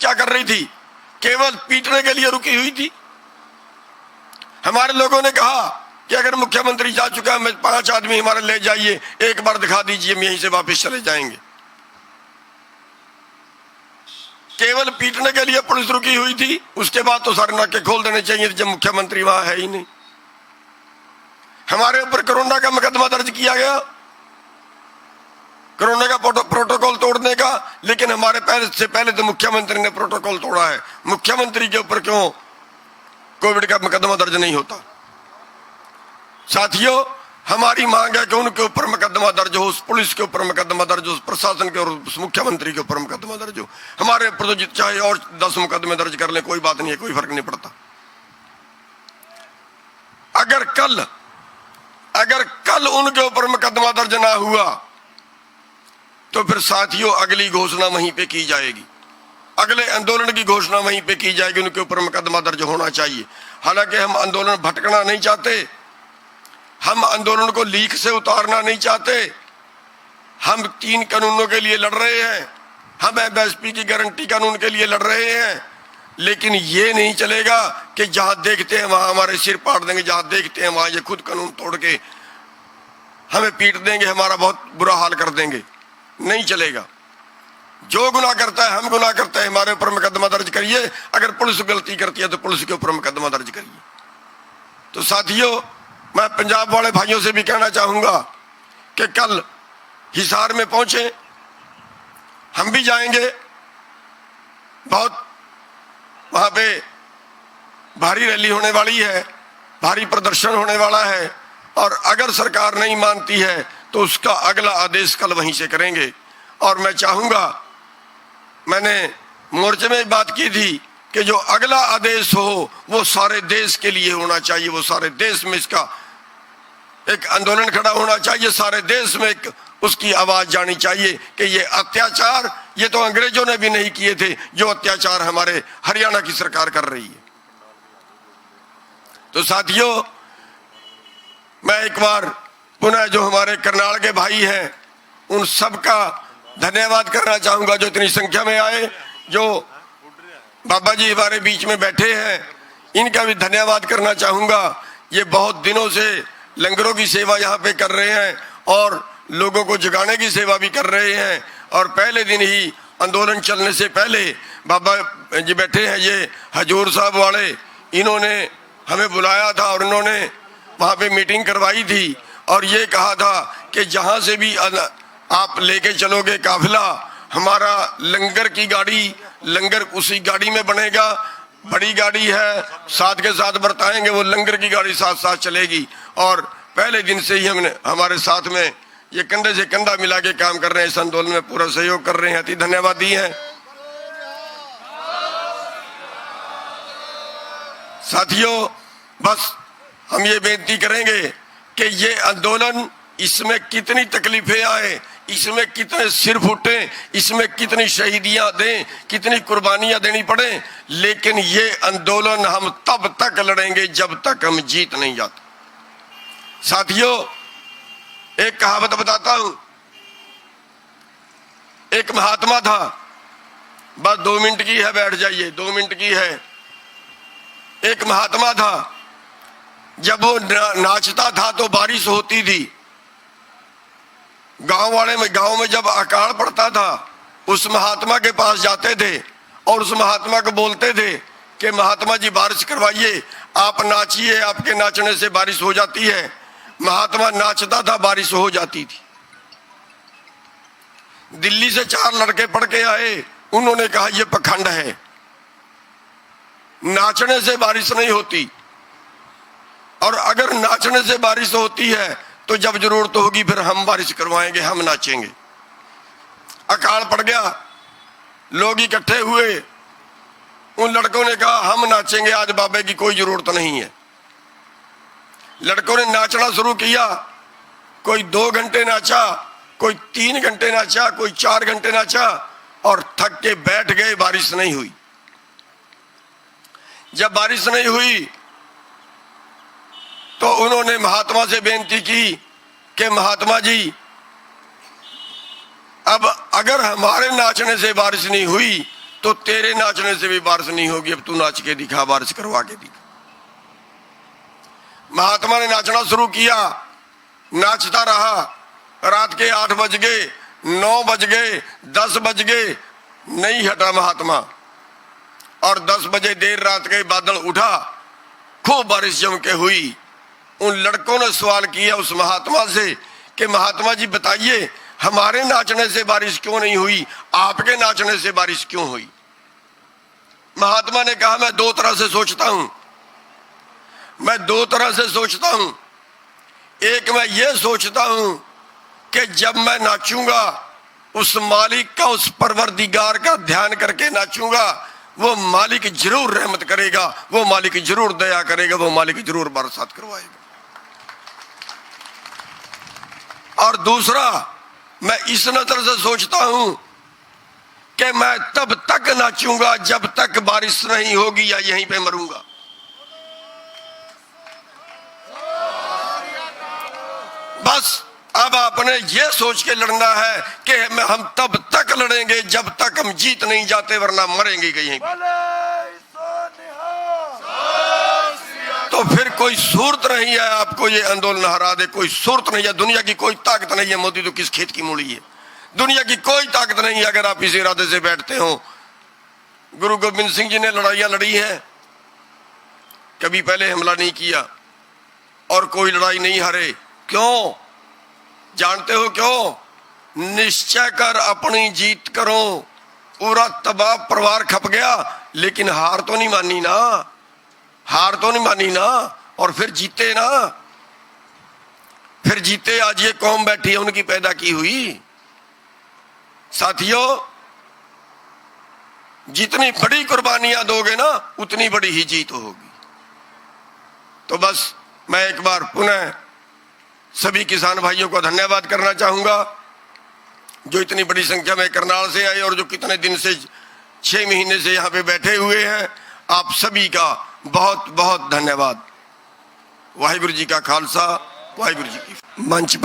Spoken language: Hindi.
क्या कर रही थी? केवल पीटने के लिए रुकी हुई थी। हमारे लोगों ने कहा कि अगर मुख्यमंत्री जा चुका है, 5 आदमी हमारे ले जाइए, एक बार दिखा दीजिए, हम यहीं से वापस चले जाएंगे। केवल पीटने के लिए पुलिस रुकी हुई थी। उसके बाद तो सारे नाके खोल देने चाहिए जब मुख्यमंत्री वहां है ही नहीं। हमारे ऊपर कोरोना का मुकदमा दर्ज किया गया, कोरोना का प्रोटोकॉल तोड़ने का, लेकिन हमारे पहले तो मुख्यमंत्री ने प्रोटोकॉल तोड़ा है। मुख्यमंत्री के ऊपर क्यों कोविड का मुकदमा दर्ज नहीं होता? साथियों, हमारी मांग है कि उनके ऊपर मुकदमा दर्ज हो, उस पुलिस के ऊपर मुकदमा दर्ज हो, उस प्रशासन के और उस मुख्यमंत्री के ऊपर मुकदमा दर्ज हो। हमारे ऊपर तो चाहे और 10 मुकदमे दर्ज कर ले, कोई बात नहीं है, कोई फर्क नहीं पड़ता। अगर कल उनके ऊपर मुकदमा दर्ज ना हुआ तो फिर साथियों अगली घोषणा वहीं पे की जाएगी, अगले आंदोलन की घोषणा वहीं पे की जाएगी। उनके ऊपर मुकदमा दर्ज होना चाहिए। हालांकि हम आंदोलन भटकना नहीं चाहते, हम आंदोलन को लीक से उतारना नहीं चाहते। हम 3 कानूनों के लिए लड़ रहे हैं, हम एमएसपी की गारंटी कानून के लिए लड़ रहे हैं, लेकिन ये नहीं चलेगा कि जहां देखते हैं वहां हमारे सिर पाड़ देंगे, जहां देखते हैं वहां ये खुद कानून तोड़ के हमें पीट देंगे, हमारा बहुत बुरा हाल कर देंगे। नहीं चलेगा। जो गुनाह करता है, हम गुनाह करते हैं, हमारे ऊपर मुकदमा दर्ज करिए। अगर पुलिस गलती करती है तो पुलिस के ऊपर मुकदमा दर्ज करिए। तो साथियों, मैं पंजाब वाले भाइयों से भी कहना चाहूंगा कि कल हिसार में पहुंचे, हम भी जाएंगे। बहुत वहां पे भारी रैली होने वाली है, भारी प्रदर्शन होने वाला है, और अगर सरकार नहीं मानती है तो उसका अगला आदेश कल वहीं से करेंगे। और मैं चाहूंगा, मैंने मोर्चे में बात की थी कि जो अगला आदेश हो वो सारे देश के लिए होना चाहिए, वो सारे देश में इसका एक आंदोलन खड़ा होना चाहिए, सारे देश में एक उसकी आवाज जानी चाहिए कि ये अत्याचार, ये तो अंग्रेजों ने भी नहीं किए थे जो अत्याचार हमारे हरियाणा की सरकार कर रही है। तो साथियों, मैं एक बार पुनः जो हमारे करनाल के भाई हैं उन सबका धन्यवाद करना चाहूंगा जो इतनी संख्या में आए। जो बाबा जी हमारे बीच में बैठे हैं, इनका भी धन्यवाद करना चाहूंगा। ये बहुत दिनों से लंगरों की सेवा यहाँ पे कर रहे हैं और लोगों को जगाने की सेवा भी कर रहे हैं। और पहले दिन ही आंदोलन चलने से पहले बाबा जी बैठे हैं, ये हजूर साहब वाले, इन्होंने हमें बुलाया था और इन्होंने वहाँ पे मीटिंग करवाई थी और ये कहा था कि जहाँ से भी आप लेके चलोगे काफिला, हमारा लंगर की गाड़ी, लंगर उसी गाड़ी में बनेगा। बड़ी गाड़ी है, साथ के साथ बरताएंगे, वो लंगर की गाड़ी साथ साथ चलेगी। और पहले दिन से ही हमने हमारे साथ में ये कंधे से कंधा मिला के काम कर रहे हैं, इस आंदोलन में पूरा सहयोग कर रहे हैं। अति धन्यवादी हैं। साथियों, बस हम ये बेनती करेंगे कि ये आंदोलन, इसमें कितनी तकलीफें आए, इसमें कितने सिर फूटे, इसमें कितनी शहीदियां दें, कितनी कुर्बानियां देनी पड़े, लेकिन ये आंदोलन हम तब तक लड़ेंगे जब तक हम जीत नहीं जाते। साथियों, एक कहावत बताता हूं। एक महात्मा था, बस 2 मिनट की है, बैठ जाइए, 2 मिनट की है। एक महात्मा था, जब वो नाचता था तो बारिश होती थी। गांव में जब अकाल पड़ता था, उस महात्मा के पास जाते थे और उस महात्मा को बोलते थे कि महात्मा जी बारिश करवाइए, आप नाचिए, आपके नाचने से बारिश हो जाती है। महात्मा नाचता था, बारिश हो जाती थी। दिल्ली से 4 लड़के पढ़ के आए, उन्होंने कहा यह पखंड है, नाचने से बारिश नहीं होती, और अगर नाचने से बारिश होती है तो जब जरूरत होगी फिर हम बारिश करवाएंगे, हम नाचेंगे। अकाल पड़ गया, लोग इकट्ठे हुए, उन लड़कों ने कहा हम नाचेंगे, आज बाबे की कोई जरूरत नहीं है। लड़कों ने नाचना शुरू किया, कोई 2 घंटे नाचा, कोई 3 घंटे नाचा, कोई 4 घंटे नाचा और थक के बैठ गए, बारिश नहीं हुई। जब बारिश नहीं हुई तो उन्होंने महात्मा से बेनती की कि महात्मा जी, अब अगर हमारे नाचने से बारिश नहीं हुई तो तेरे नाचने से भी बारिश नहीं होगी, अब तू नाच के दिखा, बारिश करवा के दिखा। महात्मा ने नाचना शुरू किया, नाचता रहा। रात के 8 बज गए, 9 बज गए, 10 बज गए, नहीं हटा महात्मा। और 10 बजे देर रात के बादल उठा, खूब बारिश जम के हुई। उन लड़कों ने सवाल किया उस महात्मा से कि महात्मा जी बताइए, हमारे नाचने से बारिश क्यों नहीं हुई, आपके नाचने से बारिश क्यों हुई? महात्मा ने कहा, मैं 2 तरह से सोचता हूं, मैं 2 तरह से सोचता हूं। एक, मैं ये सोचता हूं कि जब मैं नाचूंगा उस मालिक का, उस परवरदिगार का ध्यान करके नाचूंगा, वो मालिक जरूर रहमत करेगा, वो मालिक जरूर दया करेगा, वो मालिक जरूर बरसात करवाएगा। और दूसरा, मैं इस नजर से सोचता हूं कि मैं तब तक नाचूंगा जब तक बारिश नहीं होगी या यहीं पे मरूंगा। बस अब आपने ये सोच के लड़ना है कि हम तब तक लड़ेंगे जब तक हम जीत नहीं जाते, वरना मरेंगे यहीं पे। तो फिर कोई सूरत नहीं है आपको ये आंदोलन हरा दे, कोई सूरत नहीं है, दुनिया की कोई ताकत नहीं है। मोदी तो किस खेत की मूली है, दुनिया की कोई ताकत नहीं है अगर आप इस इरादे से बैठते हो। गुरु गोविंद सिंह जी ने लड़ाइयां लड़ी हैं, कभी पहले हमला नहीं किया और कोई लड़ाई नहीं हारे। क्यों जानते हो क्यों? निश्चय कर अपनी जीत करो। पूरा तबाह परिवार खप गया, लेकिन हार तो नहीं मानी ना, हार तो नहीं मानी ना, और फिर जीते ना, फिर जीते। आज ये कौम बैठी है उनकी पैदा की हुई। साथियों, जितनी बड़ी कुर्बानियां दोगे ना, उतनी बड़ी ही जीत होगी। तो बस मैं एक बार पुनः सभी किसान भाइयों को धन्यवाद करना चाहूंगा, जो इतनी बड़ी संख्या में करनाल से आए और जो कितने दिन से 6 महीने से यहाँ पे बैठे हुए हैं। आप सभी का बहुत बहुत धन्यवाद। वाहिगुरु जी का खालसा, वाहिगुरु जी की। मंच